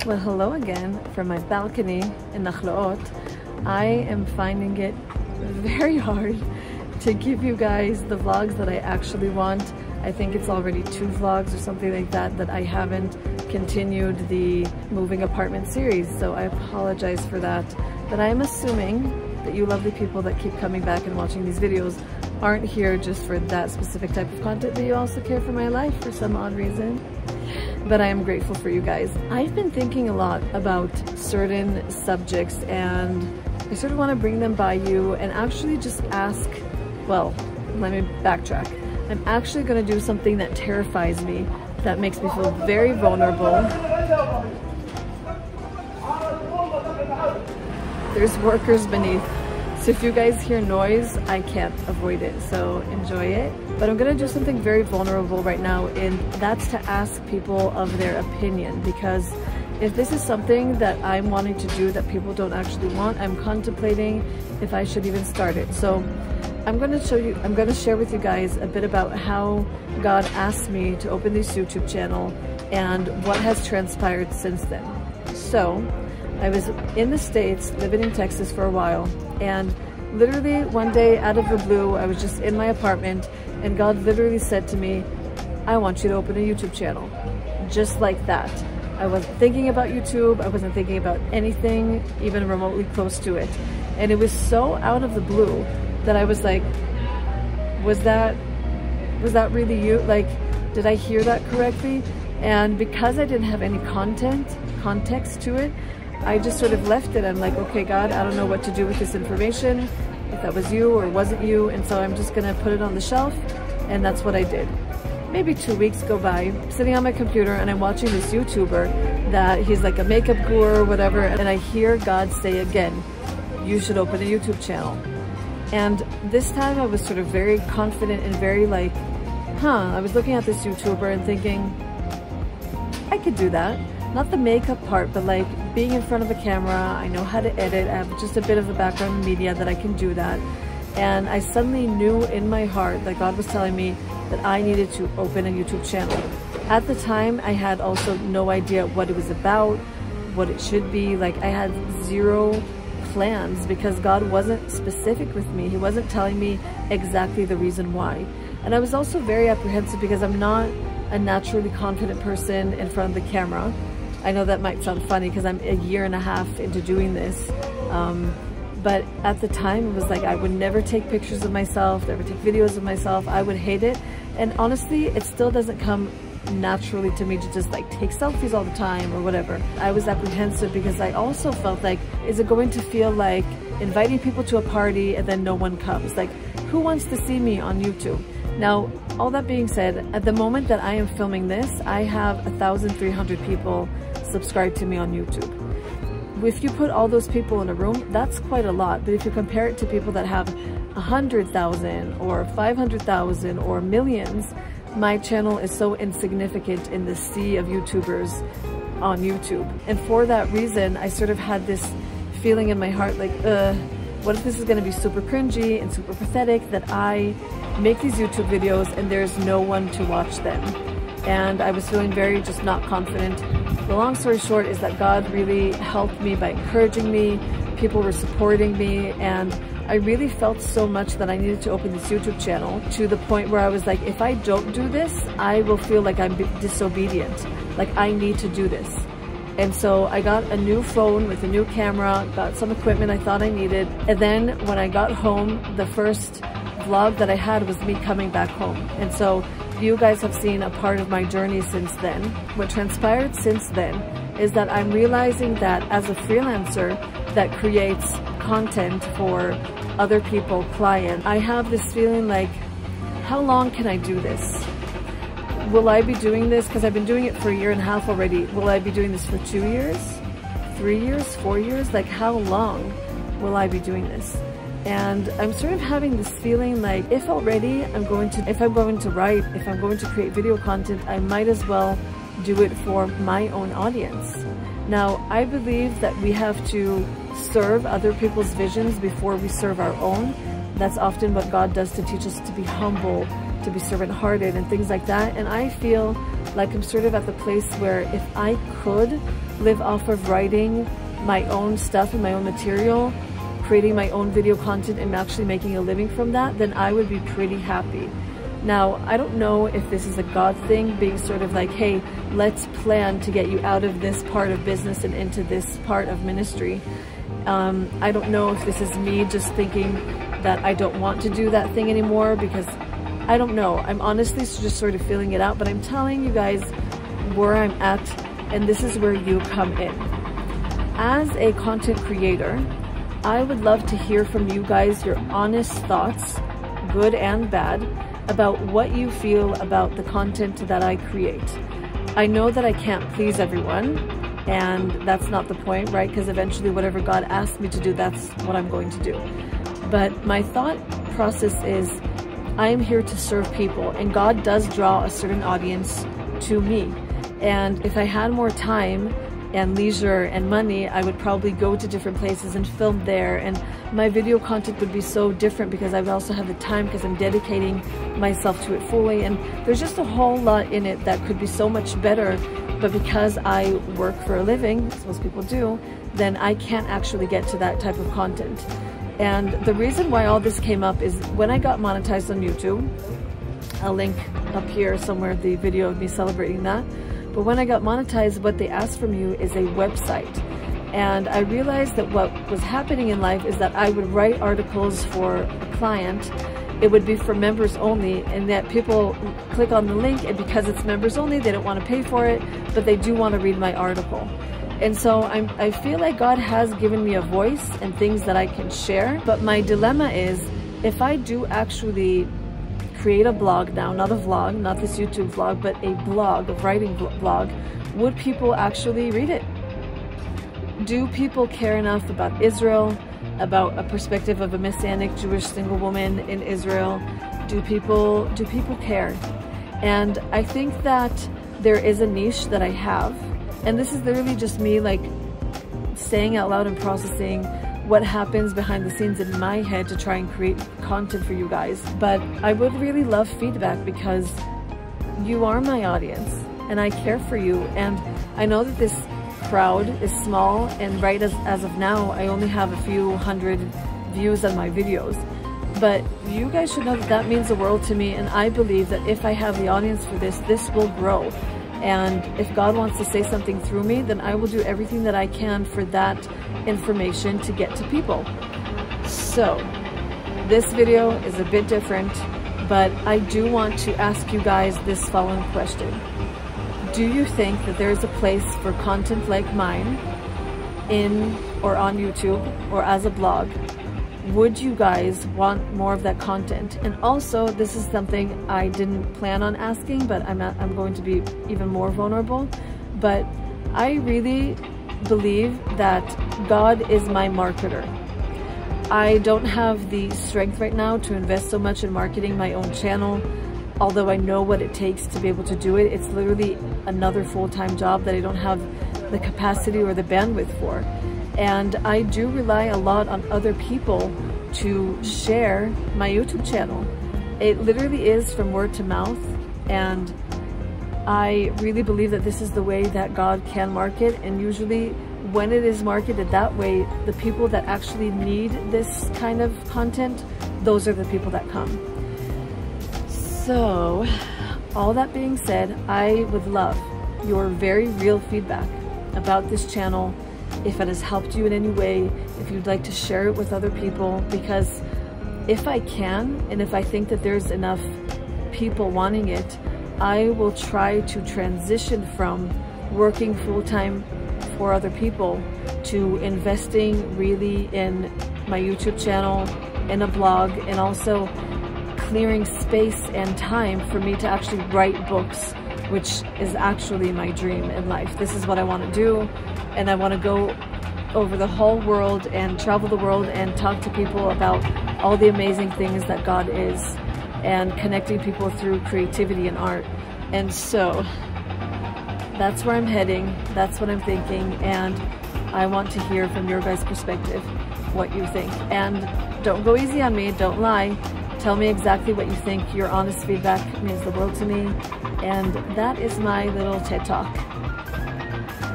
Well, hello again from my balcony in Nachlaot. I am finding it very hard to give you guys the vlogs that I actually want. I think it's already 2 vlogs or something like that that I haven't continued the moving apartment series, so I apologize for that. But I'm assuming that you lovely people that keep coming back and watching these videos aren't here just for that specific type of content, that you also care for my life for some odd reason. But I am grateful for you guys. I've been thinking a lot about certain subjects and I sort of want to bring them by you and actually just ask, well, let me backtrack. I'm actually going to do something that terrifies me, that makes me feel very vulnerable. There's workers beneath. So if you guys hear noise, I can't avoid it, so enjoy it. But I'm gonna do something very vulnerable right now, and that's to ask people of their opinion, because if this is something that I'm wanting to do that people don't actually want, I'm contemplating if I should even start it. So I'm gonna share with you guys a bit about how God asked me to open this YouTube channel and what has transpired since then. So I was in the States, living in Texas for a while, and literally one day out of the blue, I was just in my apartment and God literally said to me, I want you to open a YouTube channel. Just like that. I wasn't thinking about YouTube, I wasn't thinking about anything even remotely close to it. And it was so out of the blue that I was like, was that really you? Like, did I hear that correctly? And because I didn't have any context to it, I just sort of left it. I'm like, okay, God, I don't know what to do with this information, if that was you or wasn't you, and so I'm just gonna put it on the shelf, and that's what I did. Maybe 2 weeks go by, I'm sitting on my computer and I'm watching this YouTuber that he's like a makeup guru or whatever, and I hear God say again, you should open a YouTube channel. And this time I was sort of very confident and very like, I was looking at this YouTuber and thinking, I could do that. Not the makeup part, but like being in front of a camera, I know how to edit, I have just a bit of a background in media that I can do that. And I suddenly knew in my heart that God was telling me that I needed to open a YouTube channel. At the time, I had also no idea what it was about, what it should be. Like, I had 0 plans because God wasn't specific with me. He wasn't telling me exactly the reason why. And I was also very apprehensive because I'm not a naturally confident person in front of the camera. I know that might sound funny because I'm a 1.5 years into doing this. But at the time it was like I would never take pictures of myself, never take videos of myself. I would hate it. And honestly, it still doesn't come naturally to me to just like take selfies all the time or whatever. I was apprehensive because I also felt like, is it going to feel like inviting people to a party and then no one comes? Like, who wants to see me on YouTube? Now, all that being said, at the moment that I am filming this, I have 1,300 people subscribed to me on YouTube. If you put all those people in a room, that's quite a lot. But if you compare it to people that have 100,000 or 500,000 or millions, my channel is so insignificant in the sea of YouTubers on YouTube. And for that reason, I sort of had this feeling in my heart like, what if this is gonna be super cringy and super pathetic that I make these YouTube videos and there's no one to watch them? And I was feeling very just not confident. The long story short is that God really helped me by encouraging me. People were supporting me, and I really felt so much that I needed to open this YouTube channel, to the point where I was like, if I don't do this, I will feel like I'm disobedient. Like, I need to do this. And so I got a new phone with a new camera, got some equipment I thought I needed. And then when I got home, the first vlog that I had was me coming back home. And so you guys have seen a part of my journey since then. What transpired since then is that I'm realizing that as a freelancer that creates content for other people, clients, I have this feeling like, how long can I do this? Will I be doing this? Because I've been doing it for 1.5 years already. Will I be doing this for 2 years? 3 years? 4 years? Like, how long will I be doing this? And I'm sort of having this feeling like, if I'm going to write, if I'm going to create video content, I might as well do it for my own audience. Now, I believe that we have to serve other people's visions before we serve our own. That's often what God does to teach us to be humble, to be servant-hearted and things like that. And I feel Like, I'm sort of at the place where if I could live off of writing my own stuff and my own material, creating my own video content and actually making a living from that, then I would be pretty happy. Now, I don't know if this is a God thing, being sort of like, hey, let's plan to get you out of this part of business and into this part of ministry. I don't know if this is me just thinking that I don't want to do that thing anymore, because I don't know. I'm honestly just sort of feeling it out, but I'm telling you guys where I'm at, and this is where you come in. As a content creator, I would love to hear from you guys your honest thoughts, good and bad, about what you feel about the content that I create. I know that I can't please everyone, and that's not the point, right? Because eventually whatever God asks me to do, that's what I'm going to do. But my thought process is, I am here to serve people, and God does draw a certain audience to me. And if I had more time and leisure and money, I would probably go to different places and film there, and my video content would be so different because I would also have the time, because I'm dedicating myself to it fully. And there's just a whole lot in it that could be so much better, but because I work for a living, as most people do, then I can't actually get to that type of content. And the reason why all this came up is when I got monetized on YouTube. I'll link up here somewhere the video of me celebrating that. But when I got monetized, what they asked from you is a website. And I realized that what was happening in life is that I would write articles for a client. It would be for members only, and that people click on the link, and because it's members only, they don't want to pay for it, but they do want to read my article. And so I feel like God has given me a voice and things that I can share. But my dilemma is, if I do actually create a blog now, not a vlog, not this YouTube vlog, but a blog, a writing blog, would people actually read it? Do people care enough about Israel, about a perspective of a Messianic Jewish single woman in Israel? Do people care? And I think that there is a niche that I have, and this is literally just me like saying out loud and processing what happens behind the scenes in my head to try and create content for you guys. But I would really love feedback, because you are my audience and I care for you. And I know that this crowd is small, and right as of now, I only have a few hundred views on my videos. But you guys should know that that means the world to me, and I believe that if I have the audience for this, this will grow. And if God wants to say something through me, then I will do everything that I can for that information to get to people. So this video is a bit different, but I do want to ask you guys this following question. Do you think that there is a place for content like mine in or on YouTube or as a blog? Would you guys want more of that content? And also, this is something I didn't plan on asking, but I'm going to be even more vulnerable. But I really believe that God is my marketer. I don't have the strength right now to invest so much in marketing my own channel, although I know what it takes to be able to do it. It's literally another full-time job that I don't have the capacity or the bandwidth for. And I do rely a lot on other people to share my YouTube channel. It literally is from word to mouth, and I really believe that this is the way that God can market. And usually when it is marketed that way, the people that actually need this kind of content, those are the people that come. So all that being said, I would love your very real feedback about this channel. If it has helped you in any way, if you'd like to share it with other people, because if I can, and if I think that there's enough people wanting it, I will try to transition from working full-time for other people to investing really in my YouTube channel, in a blog, and also clearing space and time for me to actually write books, which is actually my dream in life. This is what I want to do, and I want to go over the whole world and travel the world and talk to people about all the amazing things that God is, and connecting people through creativity and art. And so that's where I'm heading, that's what I'm thinking, and I want to hear from your guys' perspective what you think. And don't go easy on me, don't lie. Tell me exactly what you think. Your honest feedback means the world to me. And that is my little TED Talk.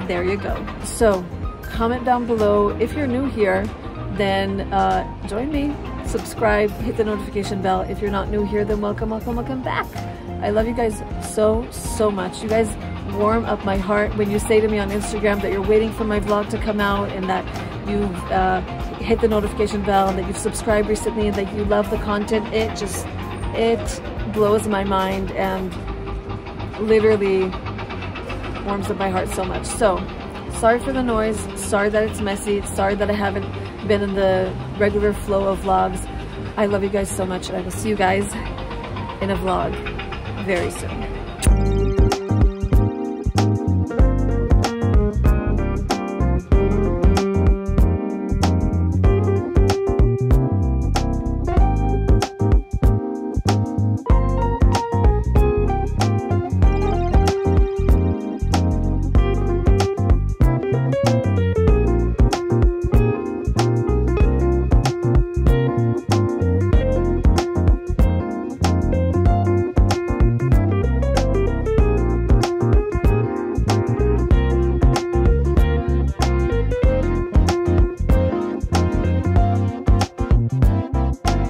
There you go. So comment down below. If you're new here, then join me, subscribe, hit the notification bell. If you're not new here, then welcome back. I love you guys so much. You guys warm up my heart when you say to me on Instagram that you're waiting for my vlog to come out, and that you've hit the notification bell, and that you've subscribed recently, and that you love the content. It blows my mind and literally warms up my heart so much. So sorry for the noise, sorry that it's messy, sorry that I haven't been in the regular flow of vlogs. I love you guys so much, and I will see you guys in a vlog very soon.